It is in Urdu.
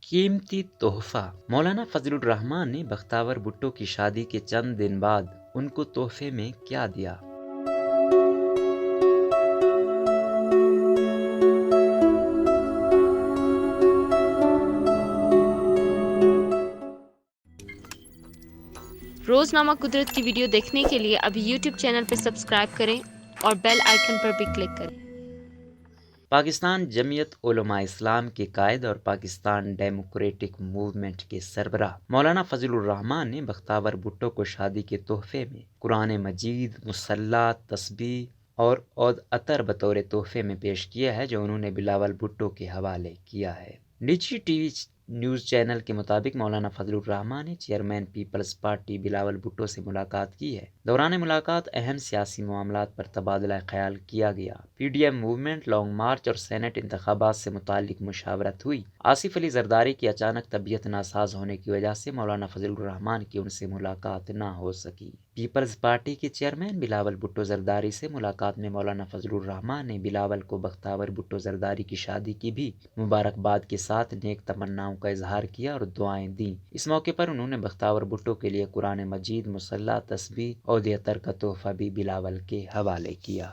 قیمتی تحفہ۔ مولانا فضل الرحمان نے بختیار بھٹو کی شادی کے چند دن بعد ان کو تحفے میں کیا دیا؟ روزنامہ قدرت کی ویڈیو دیکھنے کے لیے ابھی یوٹیوب چینل پر سبسکرائب کریں اور بیل آئیکن پر بھی کلک کریں۔ پاکستان جمعیت علماء اسلام کے قائد اور پاکستان ڈیموکریٹک موومنٹ کے سربراہ مولانا فضل الرحمان نے بختیار بھٹو کو شادی کے تحفے میں قرآن مجید، مصحف، تسبیح اور عود عطر بطور تحفے میں پیش کیا ہے، جو انہوں نے بلاول بھٹو کے حوالے کیا ہے۔ Digi T V news channel کے مطابق مولانا فضل الرحمان نے chairman peoples party Bilawal Bhutto سے ملاقات کی ہے۔ دوران ملاقات اہم سیاسی معاملات پر تبادلہ خیال کیا گیا۔ P D M movement, long march اور سینٹ انتخابات سے متعلق مشاورت ہوئی۔ آصف علی زرداری کی اچانک طبیعت ناساز ہونے کی وجہ سے مولانا فضل الرحمان کی ان سے ملاقات نہ ہو سکی۔ پیپلز پارٹی کے چیئرمین بلاول بھٹو زرداری سے ملاقات میں مولانا فضل الرحمان نے بلاول کو بختیار بھٹو زرداری کی شادی کی بھی مبارکباد کے ساتھ نیک تمناؤں کا اظہار کیا اور دعائیں دیں۔ اس موقع پر انہوں نے بختیار بھٹو کے لیے قرآن مجید، مصحف، تسبیح، عود عطر کا تحفہ بھی بلاول کے حوالے کیا۔